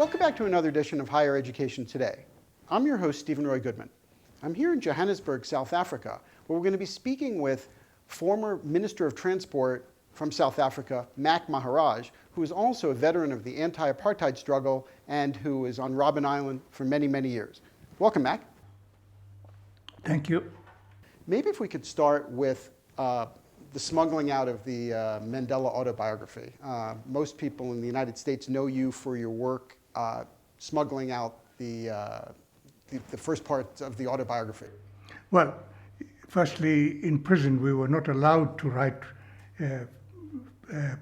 Welcome back to another edition of Higher Education Today. I'm your host, Steven Roy Goodman. I'm here in Johannesburg, South Africa, where we're going to be speaking with former Minister of Transport from South Africa, Mac Maharaj, who is also a veteran of the anti-apartheid struggle and who is on Robben Island for many, many years. Welcome, Mac. Thank you. Maybe if we could start with the smuggling out of the Mandela autobiography. Most people in the United States know you for your work smuggling out the first part of the autobiography. Well, firstly, in prison, we were not allowed to write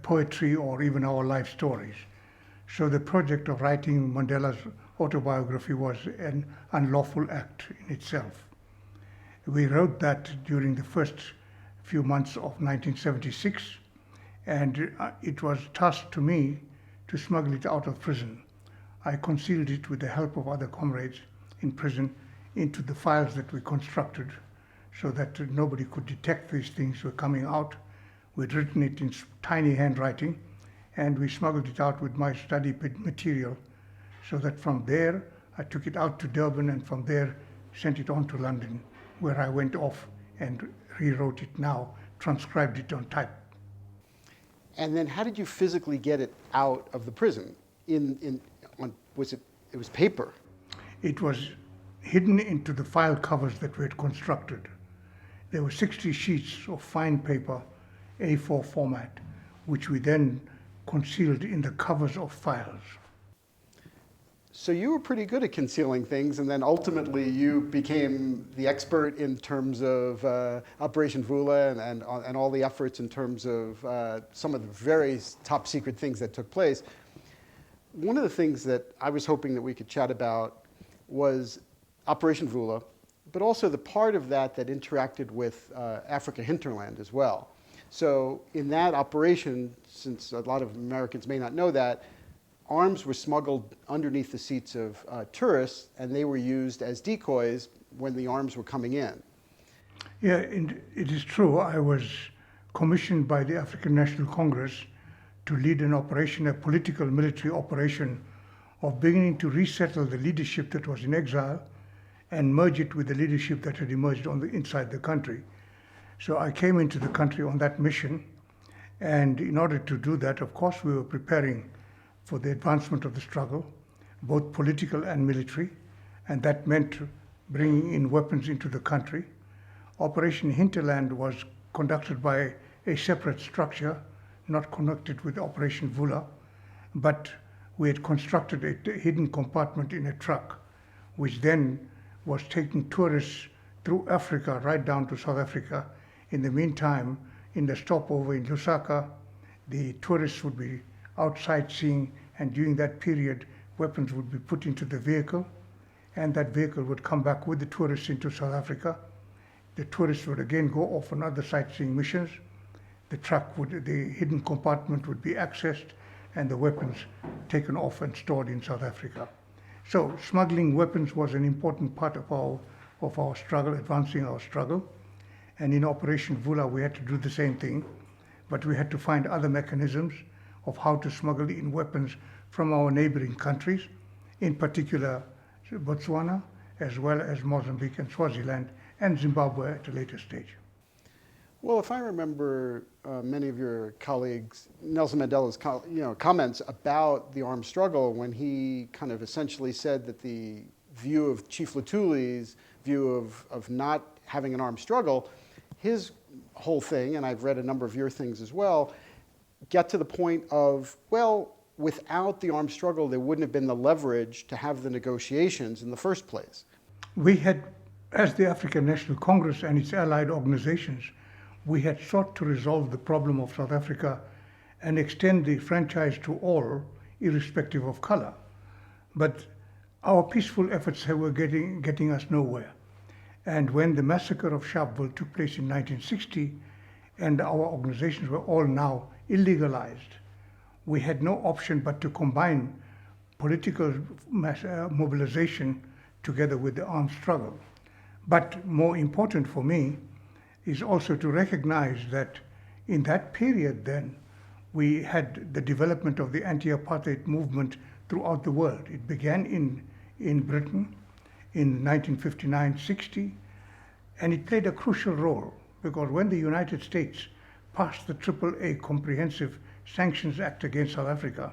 poetry or even our life stories. So the project of writing Mandela's autobiography was an unlawful act in itself. We wrote that during the first few months of 1976, and it was tasked to me to smuggle it out of prison. I concealed it with the help of other comrades in prison into the files that we constructed so that nobody could detect these things were coming out. We'd written it in tiny handwriting, and we smuggled it out with my study material, so that from there I took it out to Durban, and from there sent it on to London, where I went off and rewrote it now, transcribed it on type. And then how did you physically get it out of the prison? It was paper? It was hidden into the file covers that we had constructed. There were 60 sheets of fine paper, A4 format, which we then concealed in the covers of files. So you were pretty good at concealing things, and then ultimately you became the expert in terms of Operation Vula and all the efforts in terms of some of the very top secret things that took place. One of the things that I was hoping that we could chat about was Operation Vula, but also the part of that interacted with Africa hinterland as well. So in that operation, since a lot of Americans may not know that, arms were smuggled underneath the seats of tourists, and they were used as decoys when the arms were coming in. Yeah, it is true. I was commissioned by the African National Congress to lead an operation, a political military operation of beginning to resettle the leadership that was in exile and merge it with the leadership that had emerged inside the country. So I came into the country on that mission, and in order to do that, of course, we were preparing for the advancement of the struggle, both political and military, and that meant bringing in weapons into the country. Operation Hinterland was conducted by a separate structure, not connected with Operation Vula, but we had constructed a hidden compartment in a truck, which then was taking tourists through Africa, right down to South Africa. In the meantime, in the stopover in Lusaka, the tourists would be outside seeing, and during that period, weapons would be put into the vehicle, and that vehicle would come back with the tourists into South Africa. The tourists would again go off on other sightseeing missions. The hidden compartment would be accessed, and the weapons taken off and stored in South Africa. So smuggling weapons was an important part of our struggle, advancing our struggle. And in Operation Vula, we had to do the same thing, but we had to find other mechanisms of how to smuggle in weapons from our neighboring countries, in particular Botswana, as well as Mozambique and Swaziland, and Zimbabwe at a later stage. Well, if I remember many of your colleagues, Nelson Mandela's comments about the armed struggle, when he kind of essentially said that the view of Chief Lutuli's view of not having an armed struggle, his whole thing, and I've read a number of your things as well, get to the point of, well, without the armed struggle, there wouldn't have been the leverage to have the negotiations in the first place. We had, as the African National Congress and its allied organizations, we had sought to resolve the problem of South Africa and extend the franchise to all, irrespective of color. But our peaceful efforts were getting us nowhere. And when the massacre of Sharpeville took place in 1960, and our organizations were all now illegalized, we had no option but to combine political mobilization together with the armed struggle. But more important for me is also to recognize that in that period then, we had the development of the anti-apartheid movement throughout the world. It began in Britain in 1959-60, and it played a crucial role because when the United States passed the AAA Comprehensive Sanctions Act against South Africa,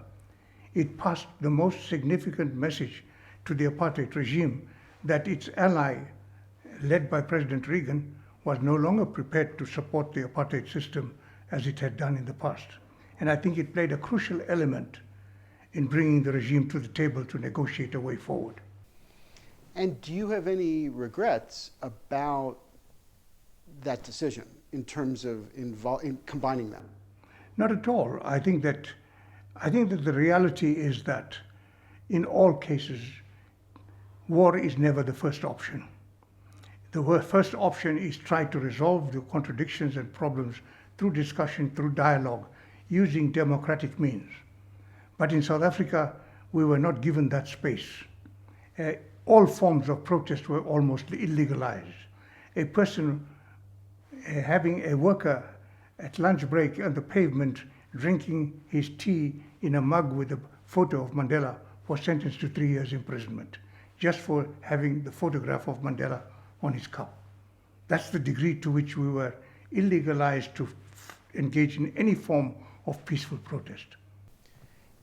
it passed the most significant message to the apartheid regime that its ally, led by President Reagan, was no longer prepared to support the apartheid system as it had done in the past. And I think it played a crucial element in bringing the regime to the table to negotiate a way forward. And do you have any regrets about that decision in terms of in combining them? Not at all. I think that the reality is that in all cases, war is never the first option. The first option is try to resolve the contradictions and problems through discussion, through dialogue, using democratic means. But in South Africa, we were not given that space. All forms of protest were almost illegalized. A person having a worker at lunch break on the pavement drinking his tea in a mug with a photo of Mandela was sentenced to 3 years imprisonment just for having the photograph of Mandela on his cup. That's the degree to which we were illegalized to engage in any form of peaceful protest.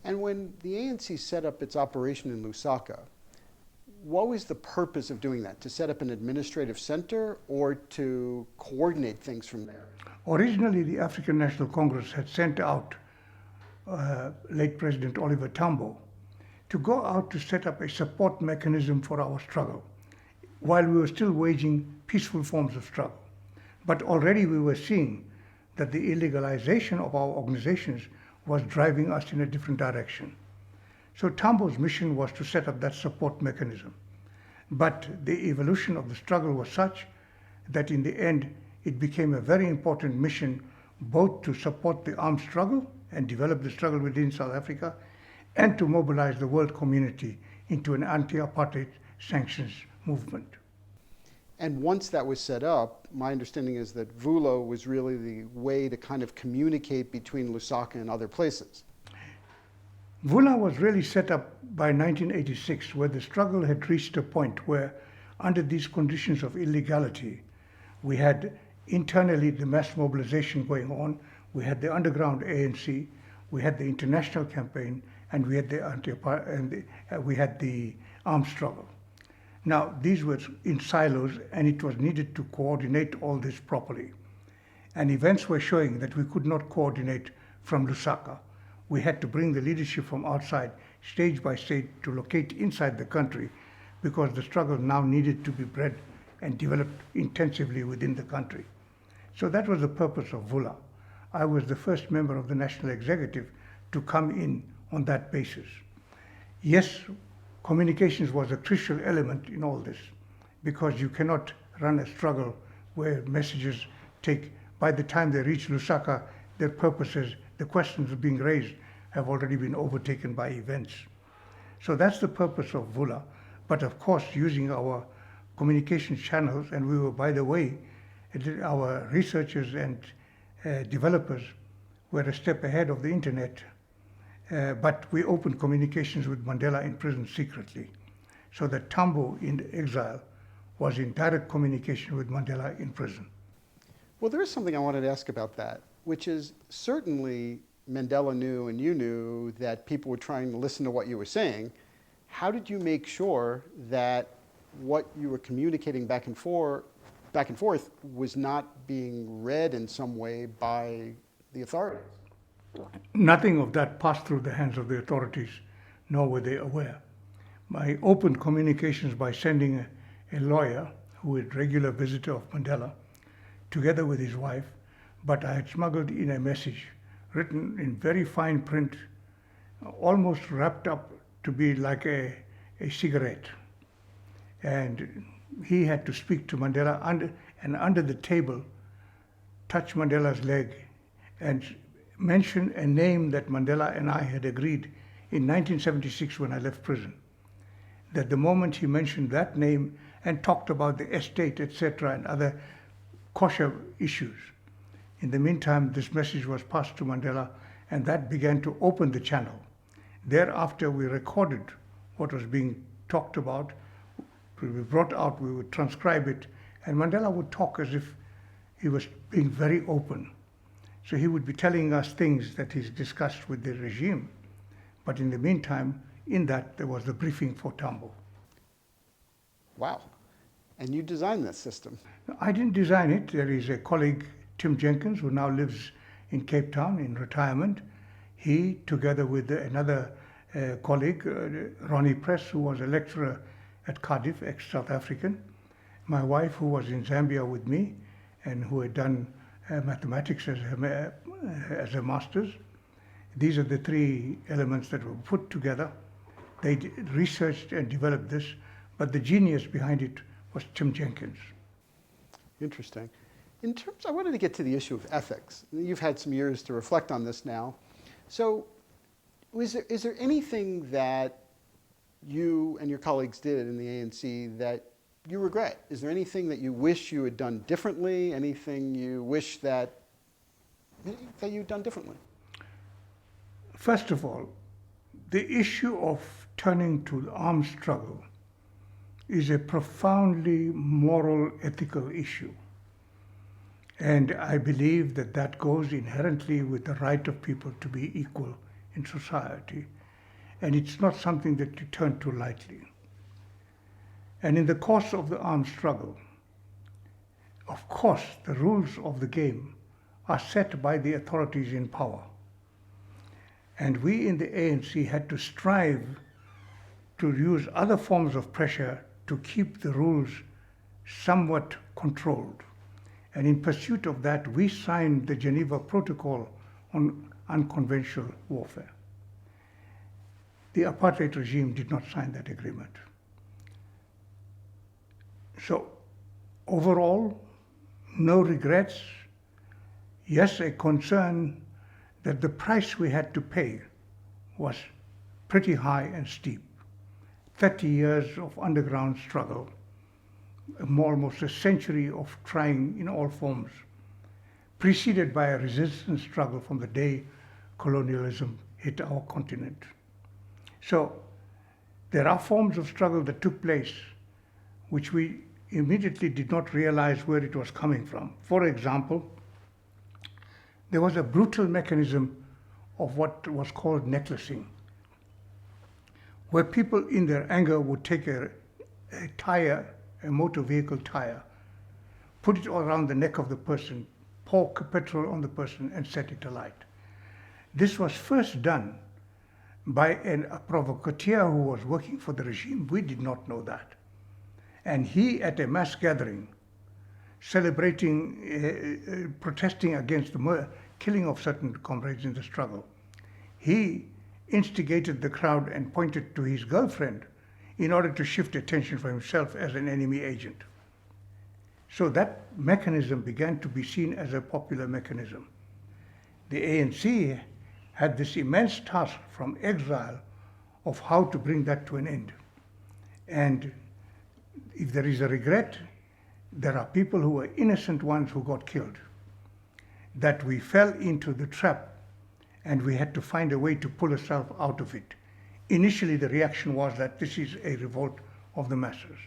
And when the ANC set up its operation in Lusaka, what was the purpose of doing that? To set up an administrative center or to coordinate things from there? Originally, the African National Congress had sent out late President Oliver Tambo to go out to set up a support mechanism for our struggle while we were still waging peaceful forms of struggle. But already we were seeing that the illegalization of our organizations was driving us in a different direction. So Tambo's mission was to set up that support mechanism. But the evolution of the struggle was such that in the end, it became a very important mission both to support the armed struggle and develop the struggle within South Africa and to mobilize the world community into an anti-apartheid sanctions movement. And once that was set up, my understanding is that Vula was really the way to kind of communicate between Lusaka and other places. Vula was really set up by 1986, where the struggle had reached a point where, under these conditions of illegality, we had internally the mass mobilization going on, we had the underground ANC, we had the international campaign, and we had the armed struggle. Now, these were in silos, and it was needed to coordinate all this properly. And events were showing that we could not coordinate from Lusaka. We had to bring the leadership from outside, stage by stage, to locate inside the country, because the struggle now needed to be bred and developed intensively within the country. So that was the purpose of Vula. I was the first member of the National Executive to come in on that basis. Yes, communications was a crucial element in all this, because you cannot run a struggle where messages take, by the time they reach Lusaka, their purposes, the questions being raised have already been overtaken by events. So that's the purpose of Vula. But of course, using our communication channels, and we were, by the way, our researchers and developers were a step ahead of the internet, but we opened communications with Mandela in prison secretly, so that Tambo in exile was in direct communication with Mandela in prison. Well, there is something I wanted to ask about that, which is certainly Mandela knew and you knew that people were trying to listen to what you were saying. How did you make sure that what you were communicating back and forth was not being read in some way by the authorities? Nothing of that passed through the hands of the authorities, nor were they aware. I opened communications by sending a lawyer, who was a regular visitor of Mandela, together with his wife, but I had smuggled in a message written in very fine print, almost wrapped up to be like a cigarette. And he had to speak to Mandela under the table, touch Mandela's leg, and mention a name that Mandela and I had agreed in 1976 when I left prison. That the moment he mentioned that name and talked about the estate, etc., and other kosher issues, in the meantime, this message was passed to Mandela, and that began to open the channel. Thereafter, we recorded what was being talked about. We brought out, we would transcribe it, and Mandela would talk as if he was being very open. So he would be telling us things that he's discussed with the regime. But in the meantime, in that, there was the briefing for Tambo. Wow. And you designed this system. I didn't design it. There is a colleague, Tim Jenkins, who now lives in Cape Town in retirement. He, together with another colleague, Ronnie Press, who was a lecturer at Cardiff, ex-South African, my wife, who was in Zambia with me and who had done mathematics as a master's. These are the three elements that were put together. They researched and developed this, but the genius behind it was Tim Jenkins. Interesting. I wanted to get to the issue of ethics. You've had some years to reflect on this now. So is there anything that you and your colleagues did in the ANC that you regret? Is there anything that you wish you had done differently? Anything you wish that you'd done differently? First of all, the issue of turning to the armed struggle is a profoundly moral, ethical issue. And I believe that that goes inherently with the right of people to be equal in society. And it's not something that you turn to lightly. And in the course of the armed struggle, of course, the rules of the game are set by the authorities in power. And we in the ANC had to strive to use other forms of pressure to keep the rules somewhat controlled. And in pursuit of that, we signed the Geneva Protocol on Unconventional Warfare. The apartheid regime did not sign that agreement. So, overall, no regrets. Yes, a concern that the price we had to pay was pretty high and steep. 30 years of underground struggle, almost a century of trying in all forms, preceded by a resistance struggle from the day colonialism hit our continent. So there are forms of struggle that took place which we immediately did not realize where it was coming from. For example, there was a brutal mechanism of what was called necklacing, where people in their anger would take a tire, a motor vehicle tire, put it around the neck of the person, pour petrol on the person and set it alight. This was first done by a provocateur who was working for the regime. We did not know that. And he, at a mass gathering, celebrating, protesting against the killing of certain comrades in the struggle, he instigated the crowd and pointed to his girlfriend in order to shift attention from himself as an enemy agent. So that mechanism began to be seen as a popular mechanism. The ANC had this immense task from exile of how to bring that to an end. And if there is a regret, there are people who were innocent ones who got killed. That we fell into the trap and we had to find a way to pull ourselves out of it. Initially, the reaction was that this is a revolt of the masses.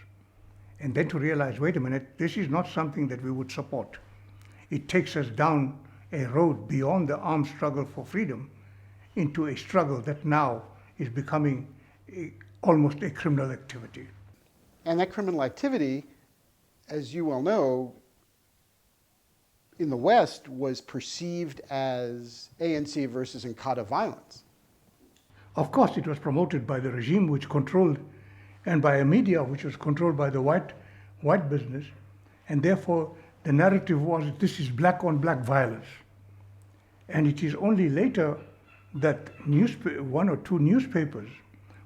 And then to realize, wait a minute, this is not something that we would support. It takes us down a road beyond the armed struggle for freedom into a struggle that now is becoming almost a criminal activity. And that criminal activity, as you well know, in the West was perceived as ANC versus Inkatha violence. Of course, it was promoted by the regime which controlled, and by a media which was controlled by the white business, and therefore the narrative was this is black on black violence. And it is only later that one or two newspapers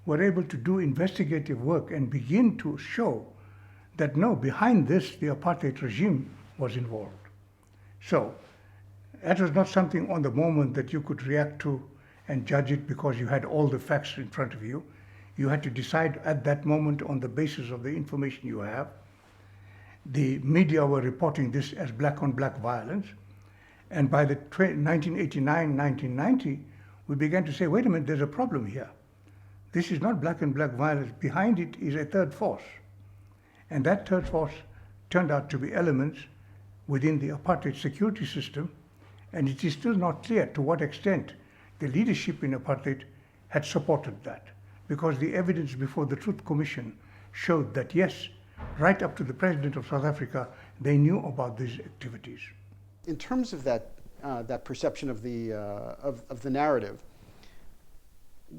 were able to do investigative work and begin to show that no, behind this the apartheid regime was involved. So that was not something on the moment that you could react to and judge it because you had all the facts in front of you. You had to decide at that moment on the basis of the information you have. The media were reporting this as black on black violence. And by the 1989, 1990, we began to say, wait a minute, there's a problem here. This is not black and black violence. Behind it is a third force. And that third force turned out to be elements within the apartheid security system, and it is still not clear to what extent the leadership in apartheid had supported that, because the evidence before the Truth Commission showed that yes, right up to the President of South Africa, they knew about these activities. In terms of that perception of the narrative,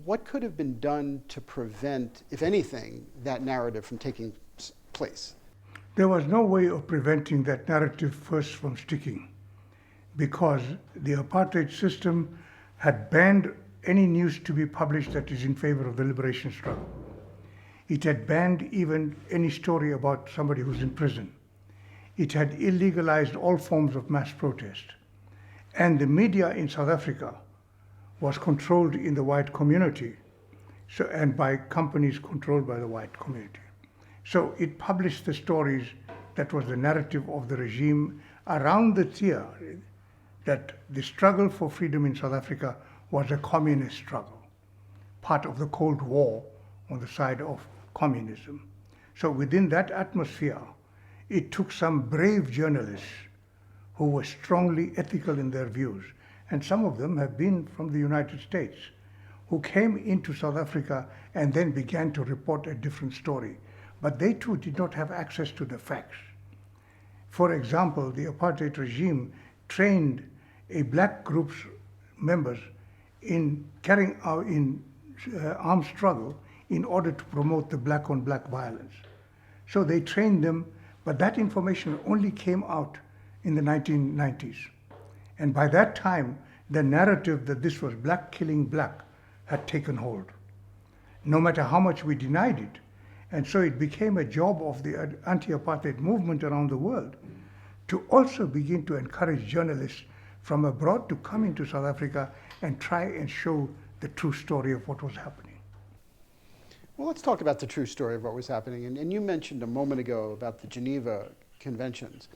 what could have been done to prevent, if anything, that narrative from taking place? There was no way of preventing that narrative first from sticking, because the apartheid system had banned any news to be published that is in favor of the liberation struggle. It had banned even any story about somebody who's in prison. It had illegalized all forms of mass protest. And the media in South Africa was controlled in the white community, and by companies controlled by the white community. So it published the stories that was the narrative of the regime around the theory that the struggle for freedom in South Africa was a communist struggle, part of the Cold War on the side of communism. So within that atmosphere, it took some brave journalists who were strongly ethical in their views, and some of them have been from the United States, who came into South Africa and then began to report a different story. But they too did not have access to the facts. For example, the apartheid regime trained a black group's members in carrying out armed struggle in order to promote the black-on-black violence. So they trained them, but that information only came out in the 1990s. And by that time, the narrative that this was black killing black had taken hold, no matter how much we denied it. And so it became a job of the anti-apartheid movement around the world to also begin to encourage journalists from abroad to come into South Africa and try and show the true story of what was happening. Well, let's talk about the true story of what was happening. And you mentioned a moment ago about the Geneva Conventions.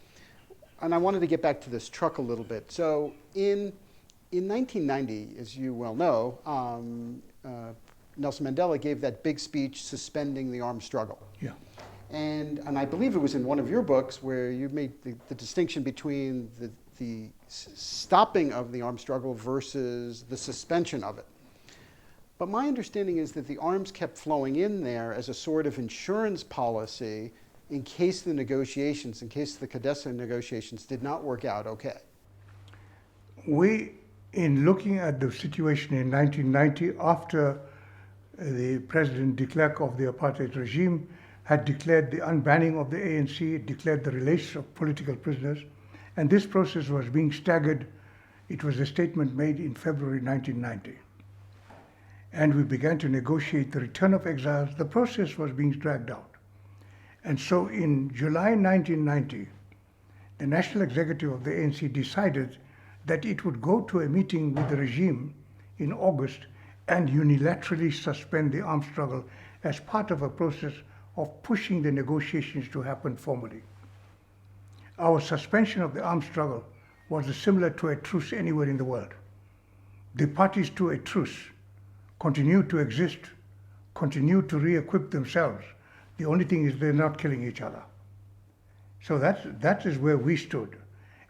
And I wanted to get back to this truck a little bit. So in 1990, as you well know, Nelson Mandela gave that big speech suspending the armed struggle. Yeah. And I believe it was in one of your books where you made the distinction between the stopping of the armed struggle versus the suspension of it. But my understanding is that the arms kept flowing in there as a sort of insurance policy in case the negotiations, in case the CODESA negotiations did not work out okay. We, in looking at the situation in 1990, after the President de Klerk of the apartheid regime had declared the unbanning of the ANC, declared the release of political prisoners, and this process was being staggered. It was a statement made in February 1990. And we began to negotiate the return of exiles. The process was being dragged out. And so in July 1990, the National Executive of the ANC decided that it would go to a meeting with the regime in August and unilaterally suspend the armed struggle as part of a process of pushing the negotiations to happen formally. Our suspension of the armed struggle was similar to a truce anywhere in the world. The parties to a truce continue to exist, continue to re-equip themselves. The only thing is they're not killing each other. So that is where we stood.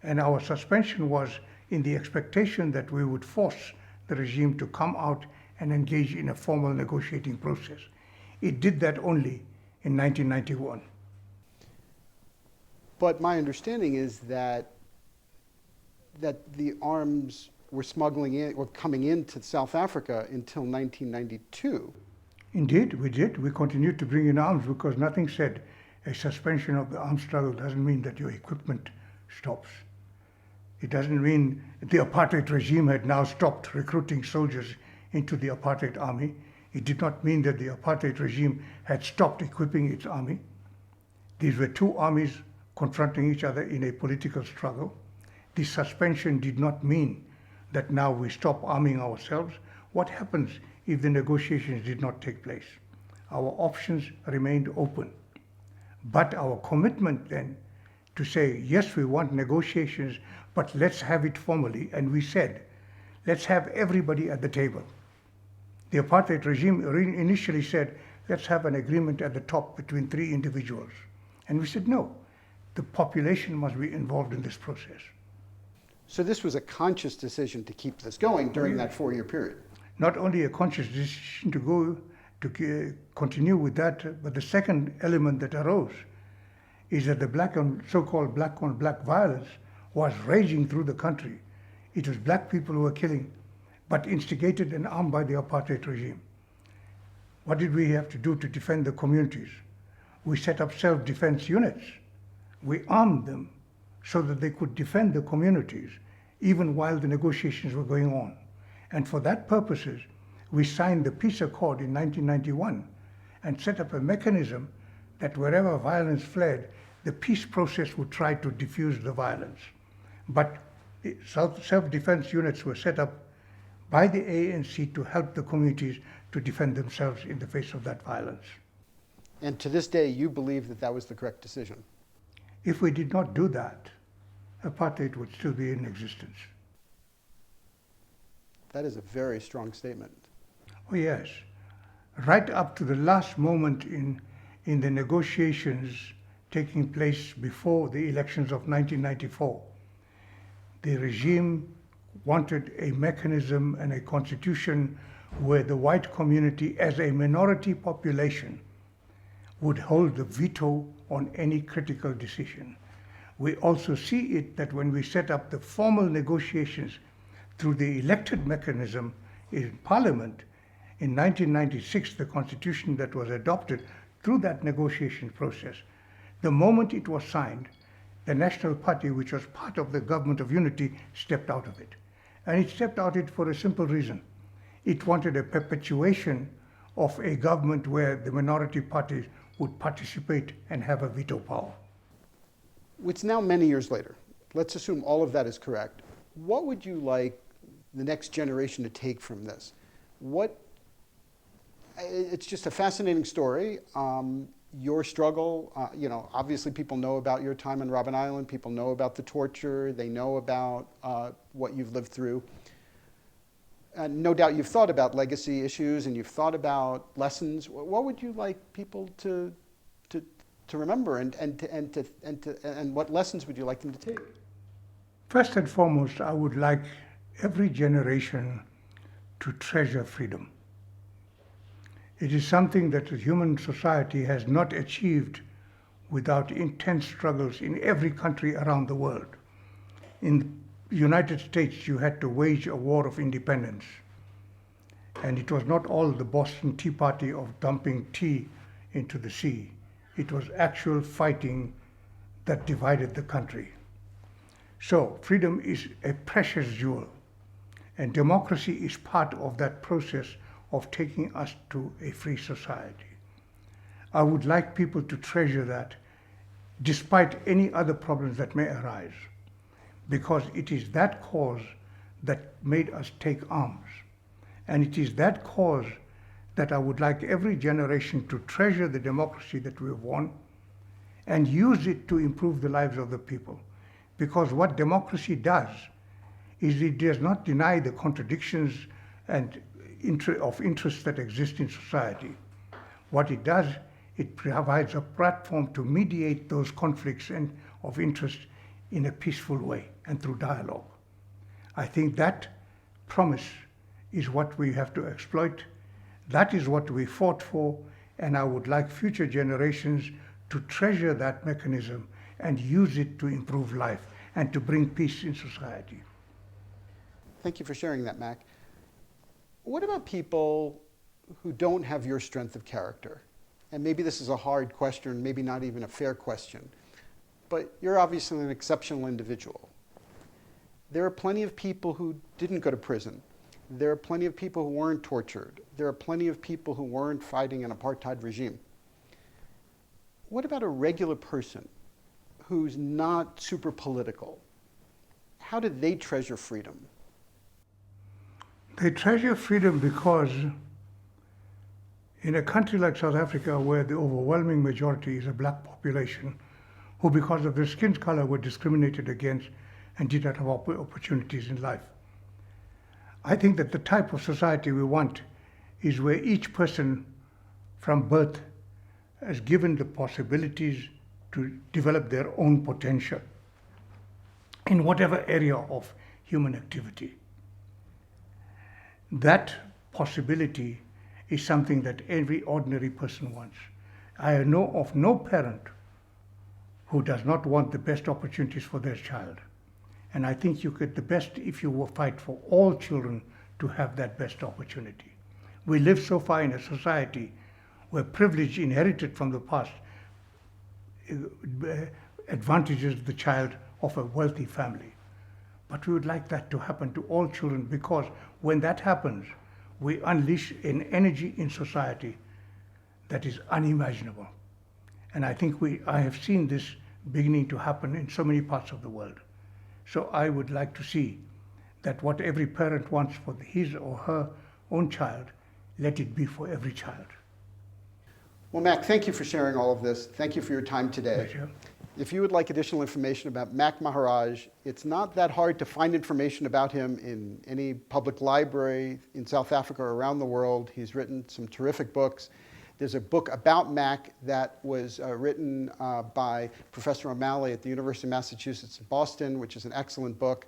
And our suspension was in the expectation that we would force the regime to come out and engage in a formal negotiating process. It did that only in 1991. But my understanding is that the arms were smuggling in or coming into South Africa until 1992. Indeed, we did. We continued to bring in arms because nothing said a suspension of the armed struggle doesn't mean that your equipment stops. It doesn't mean the apartheid regime had now stopped recruiting soldiers into the apartheid army. It did not mean that the apartheid regime had stopped equipping its army. These were two armies confronting each other in a political struggle. The suspension did not mean that now we stop arming ourselves. What happens if the negotiations did not take place? Our options remained open. But our commitment then to say, yes, we want negotiations, but let's have it formally. And we said, let's have everybody at the table. The apartheid regime initially said, let's have an agreement at the top between 3 individuals. And we said, no, the population must be involved in this process. So this was a conscious decision to keep this going during that 4-year period. Not only a conscious decision to continue with that, but the second element that arose is that the so-called black on black violence was raging through the country. It was black people who were killing, but instigated and armed by the apartheid regime. What did we have to do to defend the communities? We set up self-defense units. We armed them so that they could defend the communities even while the negotiations were going on. And for that purposes, we signed the peace accord in 1991 and set up a mechanism that wherever violence fled, the peace process would try to diffuse the violence. But self-defense units were set up by the ANC to help the communities to defend themselves in the face of that violence. And to this day, you believe that that was the correct decision? If we did not do that, apartheid would still be in existence. That is a very strong statement. Oh yes. Right up to the last moment in the negotiations taking place before the elections of 1994, the regime wanted a mechanism and a constitution where the white community as a minority population would hold the veto on any critical decision. We also see it that when we set up the formal negotiations through the elected mechanism in Parliament, in 1996, the constitution that was adopted through that negotiation process, the moment it was signed, the National Party, which was part of the government of unity, stepped out of it. And it stepped out of it for a simple reason. It wanted a perpetuation of a government where the minority parties would participate and have a veto power. It's now many years later. Let's assume all of that is correct. What would you like the next generation to take from this? It's just a fascinating story. Your struggle, obviously people know about your time on Robben Island, people know about the torture, they know about what you've lived through. And no doubt you've thought about legacy issues and you've thought about lessons. What would you like people to remember and what lessons would you like them to take? First and foremost, I would like every generation to treasure freedom. It is something that the human society has not achieved without intense struggles in every country around the world. In the United States, you had to wage a war of independence. And it was not all the Boston Tea Party of dumping tea into the sea. It was actual fighting that divided the country. So freedom is a precious jewel. And democracy is part of that process of taking us to a free society. I would like people to treasure that despite any other problems that may arise, because it is that cause that made us take arms. And it is that cause that I would like every generation to treasure the democracy that we have won and use it to improve the lives of the people. Because what democracy does is it does not deny the contradictions and of interest that exist in society. What it does, it provides a platform to mediate those conflicts and of interest in a peaceful way and through dialogue. I think that promise is what we have to exploit. That is what we fought for, and I would like future generations to treasure that mechanism and use it to improve life and to bring peace in society. Thank you for sharing that, Mac. What about people who don't have your strength of character? And maybe this is a hard question, maybe not even a fair question, but you're obviously an exceptional individual. There are plenty of people who didn't go to prison. There are plenty of people who weren't tortured. There are plenty of people who weren't fighting an apartheid regime. What about a regular person who's not super political? How do they treasure freedom? They treasure freedom because in a country like South Africa, where the overwhelming majority is a black population, who because of their skin color were discriminated against and did not have opportunities in life, I think that the type of society we want is where each person from birth is given the possibilities to develop their own potential in whatever area of human activity. That possibility is something that every ordinary person wants. I know of no parent who does not want the best opportunities for their child. And I think you get the best if you will fight for all children to have that best opportunity. We live so far in a society where privilege inherited from the past advantages the child of a wealthy family. But we would like that to happen to all children, because when that happens, we unleash an energy in society that is unimaginable. And I think I have seen this beginning to happen in so many parts of the world. So I would like to see that what every parent wants for his or her own child, let it be for every child. Well, Mac, thank you for sharing all of this. Thank you for your time today. Pleasure. If you would like additional information about Mac Maharaj, it's not that hard to find information about him in any public library in South Africa or around the world. He's written some terrific books. There's a book about Mac that was written by Professor O'Malley at the University of Massachusetts in Boston, which is an excellent book.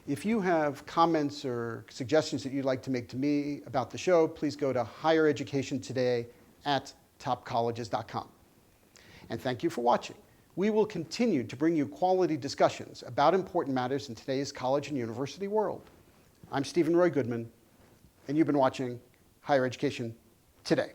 If you have comments or suggestions that you'd like to make to me about the show, please go to highereducationtoday@topcolleges.com. And thank you for watching. We will continue to bring you quality discussions about important matters in today's college and university world. I'm Steven Roy Goodman, and you've been watching Higher Education Today.